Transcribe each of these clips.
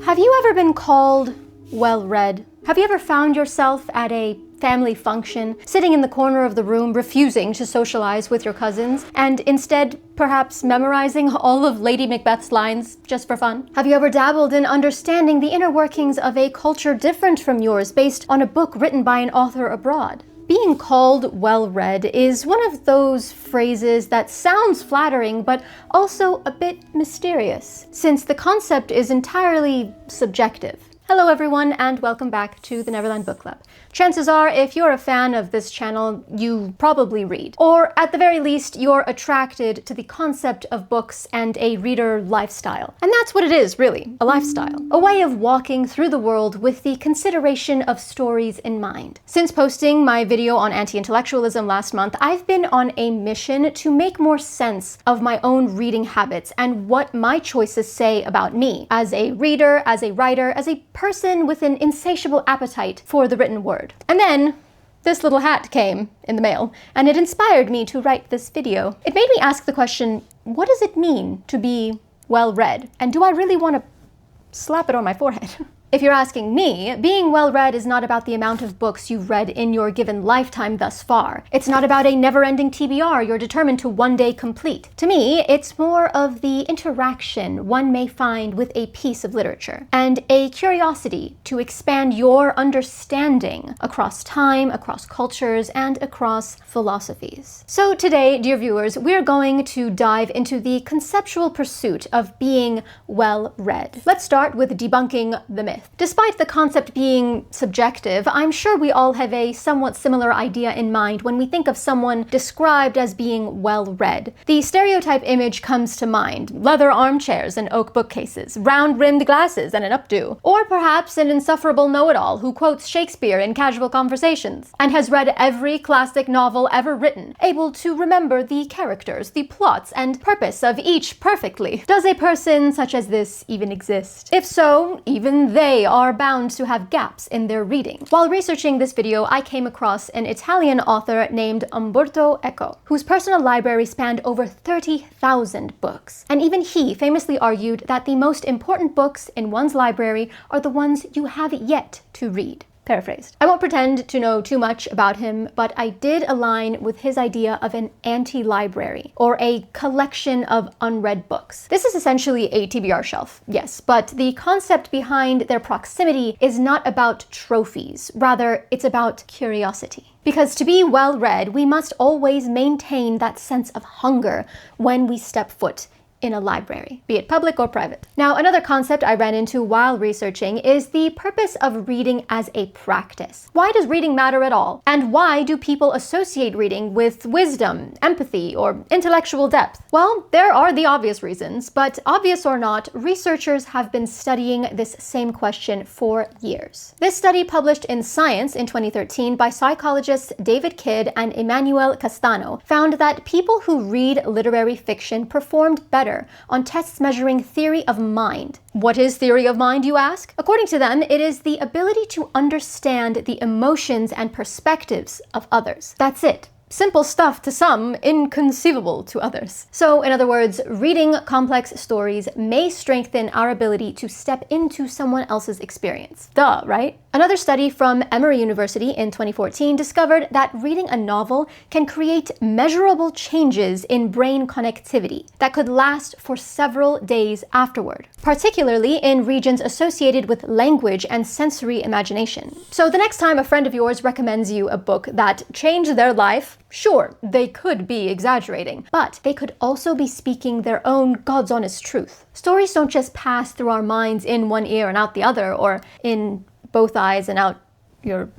Have you ever been called well-read? Have you ever found yourself at a family function, sitting in the corner of the room, refusing to socialize with your cousins, and instead perhaps memorizing all of Lady Macbeth's lines just for fun? Have you ever dabbled in understanding the inner workings of a culture different from yours based on a book written by an author abroad? Being called well-read is one of those phrases that sounds flattering, but also a bit mysterious, since the concept is entirely subjective. Hello everyone, and welcome back to the Neverland Book Club. Chances are, if you're a fan of this channel, you probably read. Or at the very least, you're attracted to the concept of books and a reader lifestyle. And that's what it is, really, a lifestyle. A way of walking through the world with the consideration of stories in mind. Since posting my video on anti-intellectualism last month, I've been on a mission to make more sense of my own reading habits and what my choices say about me as a reader, as a writer, as a person with an insatiable appetite for the written word. And then this little hat came in the mail, and it inspired me to write this video. It made me ask the question, what does it mean to be well-read? And do I really want to slap it on my forehead? If you're asking me, being well-read is not about the amount of books you've read in your given lifetime thus far. It's not about a never-ending TBR you're determined to one day complete. To me, it's more of the interaction one may find with a piece of literature, and a curiosity to expand your understanding across time, across cultures, and across philosophies. So today, dear viewers, we're going to dive into the conceptual pursuit of being well-read. Let's start with debunking the myth. Despite the concept being subjective, I'm sure we all have a somewhat similar idea in mind when we think of someone described as being well-read. The stereotype image comes to mind: leather armchairs and oak bookcases, round-rimmed glasses and an updo. Or perhaps an insufferable know-it-all who quotes Shakespeare in casual conversations, and has read every classic novel ever written, able to remember the characters, the plots, and purpose of each perfectly. Does a person such as this even exist? If so, even they are bound to have gaps in their reading. While researching this video, I came across an Italian author named Umberto Eco, whose personal library spanned over 30,000 books. And even he famously argued that the most important books in one's library are the ones you have yet to read. Paraphrased. I won't pretend to know too much about him, but I did align with his idea of an anti-library, or a collection of unread books. This is essentially a TBR shelf, yes, but the concept behind their proximity is not about trophies. Rather, it's about curiosity. Because to be well-read, we must always maintain that sense of hunger when we step foot in a library, be it public or private. Now, another concept I ran into while researching is the purpose of reading as a practice. Why does reading matter at all? And why do people associate reading with wisdom, empathy, or intellectual depth? Well, there are the obvious reasons, but obvious or not, researchers have been studying this same question for years. This study, published in Science in 2013 by psychologists David Kidd and Emanuele Castano, found that people who read literary fiction performed better on tests measuring theory of mind. What is theory of mind, you ask? According to them, it is the ability to understand the emotions and perspectives of others. That's it. Simple stuff to some, inconceivable to others. So, in other words, reading complex stories may strengthen our ability to step into someone else's experience. Duh, right? Another study from Emory University in 2014 discovered that reading a novel can create measurable changes in brain connectivity that could last for several days afterward, particularly in regions associated with language and sensory imagination. So the next time a friend of yours recommends you a book that changed their life, sure, they could be exaggerating, but they could also be speaking their own God's honest truth. Stories don't just pass through our minds in one ear and out the other, or in both eyes and out your...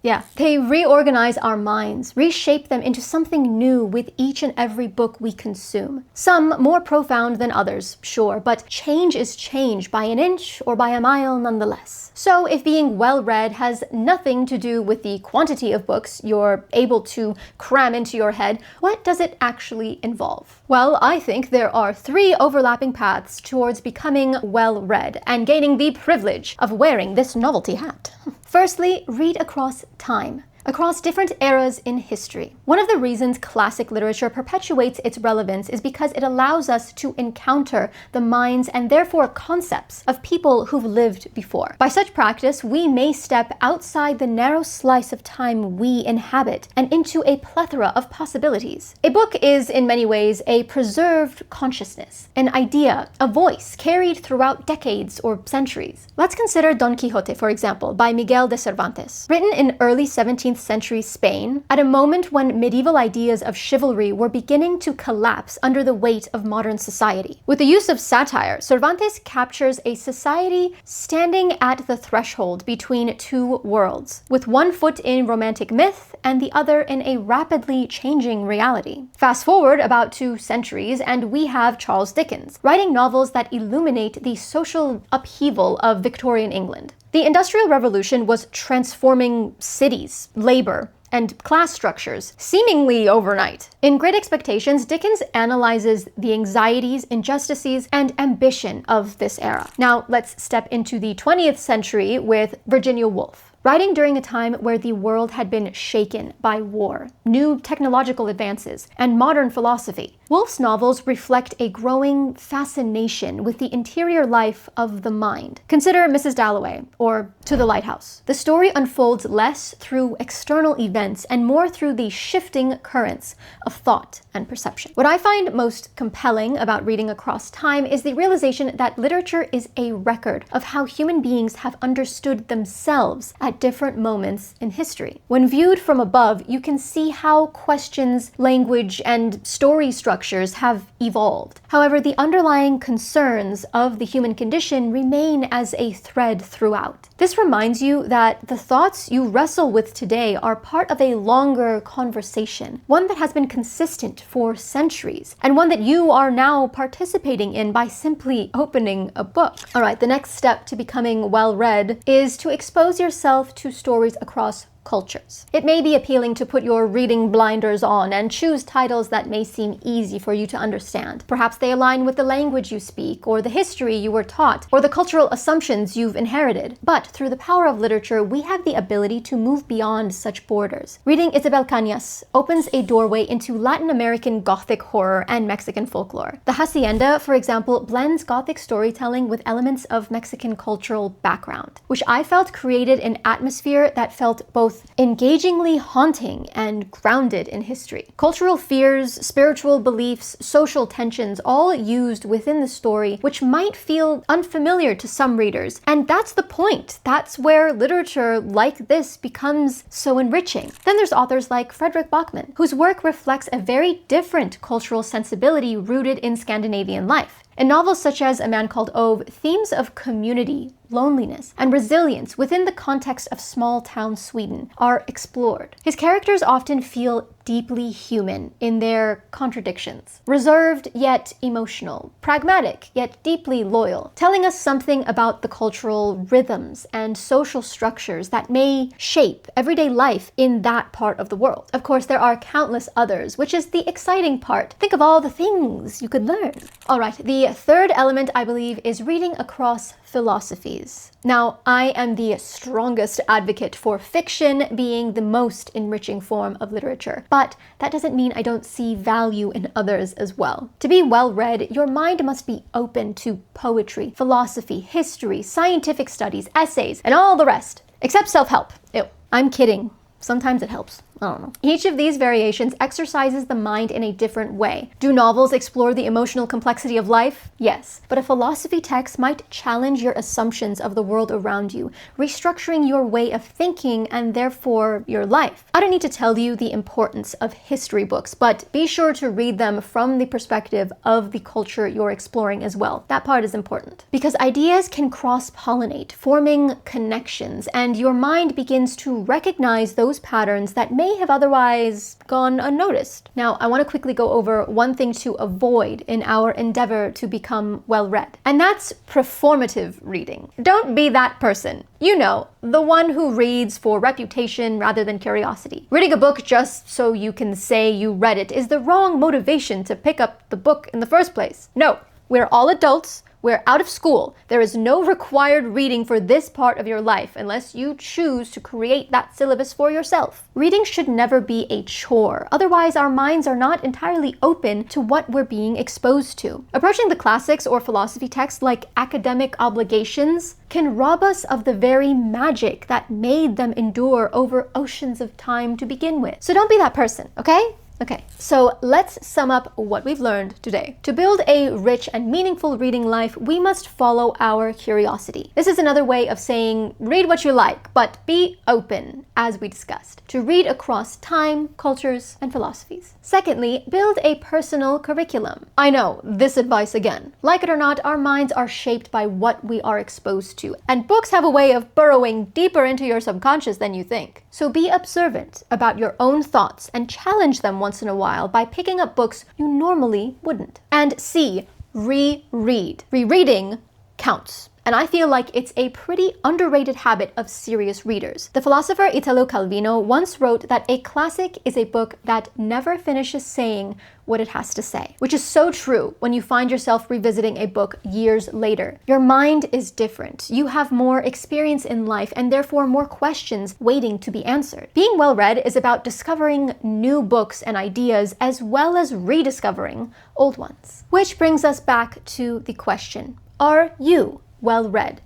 Yeah. They reorganize our minds, reshape them into something new with each and every book we consume. Some more profound than others, sure, but change is change by an inch or by a mile nonetheless. So if being well-read has nothing to do with the quantity of books you're able to cram into your head, what does it actually involve? Well, I think there are 3 overlapping paths towards becoming well-read and gaining the privilege of wearing this novelty hat. Firstly, read across time. across different eras in history. One of the reasons classic literature perpetuates its relevance is because it allows us to encounter the minds and therefore concepts of people who've lived before. By such practice, we may step outside the narrow slice of time we inhabit and into a plethora of possibilities. A book is, in many ways, a preserved consciousness, an idea, a voice carried throughout decades or centuries. Let's consider Don Quixote, for example, by Miguel de Cervantes. Written in early 17th century Spain, at a moment when medieval ideas of chivalry were beginning to collapse under the weight of modern society. With the use of satire, Cervantes captures a society standing at the threshold between two worlds, with one foot in romantic myth and the other in a rapidly changing reality. Fast forward about 2 centuries and we have Charles Dickens, writing novels that illuminate the social upheaval of Victorian England. The Industrial Revolution was transforming cities, labor, and class structures, seemingly overnight. In Great Expectations, Dickens analyzes the anxieties, injustices, and ambition of this era. Now, let's step into the 20th century with Virginia Woolf. Writing during a time where the world had been shaken by war, new technological advances, and modern philosophy, Woolf's novels reflect a growing fascination with the interior life of the mind. Consider Mrs. Dalloway, or To the Lighthouse. The story unfolds less through external events and more through the shifting currents of thought and perception. What I find most compelling about reading across time is the realization that literature is a record of how human beings have understood themselves at different moments in history. When viewed from above, you can see how questions, language, and story structures have evolved. However, the underlying concerns of the human condition remain as a thread throughout. This reminds you that the thoughts you wrestle with today are part of a longer conversation, one that has been consistent for centuries, and one that you are now participating in by simply opening a book. All right, the next step to becoming well-read is to expose yourself to stories across cultures. It may be appealing to put your reading blinders on and choose titles that may seem easy for you to understand. Perhaps they align with the language you speak, or the history you were taught, or the cultural assumptions you've inherited. But through the power of literature, we have the ability to move beyond such borders. Reading Isabel Cañas opens a doorway into Latin American Gothic horror and Mexican folklore. The Hacienda, for example, blends Gothic storytelling with elements of Mexican cultural background, which I felt created an atmosphere that felt both engagingly haunting and grounded in history. Cultural fears, spiritual beliefs, social tensions, all used within the story, which might feel unfamiliar to some readers. And that's the point. That's where literature like this becomes so enriching. Then there's authors like Frederick Bachman, whose work reflects a very different cultural sensibility rooted in Scandinavian life. In novels such as A Man Called Ove, themes of community, loneliness, and resilience within the context of small-town Sweden are explored. His characters often feel deeply human in their contradictions, reserved yet emotional, pragmatic yet deeply loyal, telling us something about the cultural rhythms and social structures that may shape everyday life in that part of the world. Of course, there are countless others, which is the exciting part. Think of all the things you could learn. All right, the third element, I believe, is reading across philosophies. Now, I am the strongest advocate for fiction being the most enriching form of literature, but that doesn't mean I don't see value in others as well. To be well-read, your mind must be open to poetry, philosophy, history, scientific studies, essays, and all the rest. Except self-help. Ew. I'm kidding. Sometimes it helps. I don't know. Each of these variations exercises the mind in a different way. Do novels explore the emotional complexity of life? Yes. But a philosophy text might challenge your assumptions of the world around you, restructuring your way of thinking and therefore your life. I don't need to tell you the importance of history books, but be sure to read them from the perspective of the culture you're exploring as well. That part is important. Because ideas can cross-pollinate, forming connections, and your mind begins to recognize those patterns that may have otherwise gone unnoticed. Now, I want to quickly go over one thing to avoid in our endeavor to become well-read, and that's performative reading. Don't be that person. You know, the one who reads for reputation rather than curiosity. Reading a book just so you can say you read it is the wrong motivation to pick up the book in the first place. No, we're all adults. We're out of school. There is no required reading for this part of your life unless you choose to create that syllabus for yourself. Reading should never be a chore. Otherwise, our minds are not entirely open to what we're being exposed to. Approaching the classics or philosophy texts like academic obligations can rob us of the very magic that made them endure over oceans of time to begin with. So don't be that person, okay? Okay, so let's sum up what we've learned today. To build a rich and meaningful reading life, we must follow our curiosity. This is another way of saying read what you like, but be open, as we discussed, to read across time, cultures, and philosophies. Secondly, build a personal curriculum. I know, this advice again. Like it or not, our minds are shaped by what we are exposed to, and books have a way of burrowing deeper into your subconscious than you think. So be observant about your own thoughts and challenge them once in a while by picking up books you normally wouldn't. And C, reread. Rereading counts. And I feel like it's a pretty underrated habit of serious readers. The philosopher Italo Calvino once wrote that a classic is a book that never finishes saying what it has to say, which is so true when you find yourself revisiting a book years later. Your mind is different. You have more experience in life and therefore more questions waiting to be answered. Being well read is about discovering new books and ideas as well as rediscovering old ones. Which brings us back to the question, are you well read?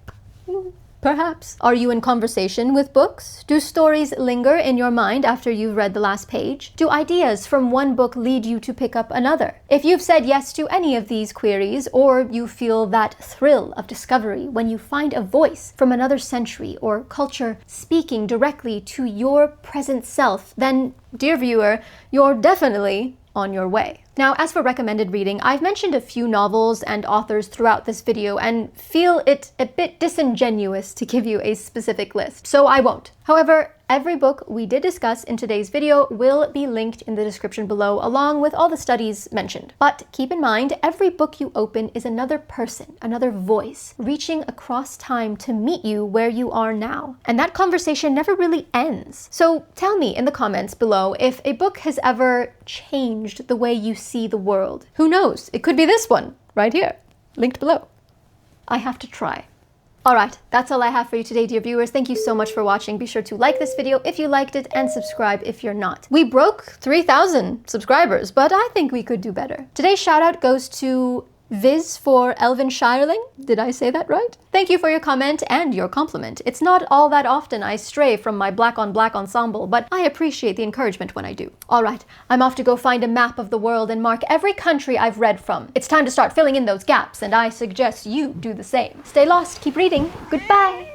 Perhaps. Are you in conversation with books? Do stories linger in your mind after you've read the last page? Do ideas from one book lead you to pick up another? If you've said yes to any of these queries, or you feel that thrill of discovery when you find a voice from another century or culture speaking directly to your present self, then, dear viewer, you're definitely on your way. Now, as for recommended reading, I've mentioned a few novels and authors throughout this video and feel it a bit disingenuous to give you a specific list, so I won't. However, every book we did discuss in today's video will be linked in the description below, along with all the studies mentioned. But keep in mind, every book you open is another person, another voice, reaching across time to meet you where you are now. And that conversation never really ends. So tell me in the comments below if a book has ever changed the way you see the world. Who knows? It could be this one, right here, linked below. I have to try. Alright, that's all I have for you today, dear viewers. Thank you so much for watching. Be sure to like this video if you liked it and subscribe if you're not. We broke 3,000 subscribers, but I think we could do better. Today's shout out goes to Viz for Elvin Shireling. Did I say that right? Thank you for your comment and your compliment. It's not all that often I stray from my black on black ensemble, but I appreciate the encouragement when I do. Alright, I'm off to go find a map of the world and mark every country I've read from. It's time to start filling in those gaps, and I suggest you do the same. Stay lost, keep reading. Goodbye!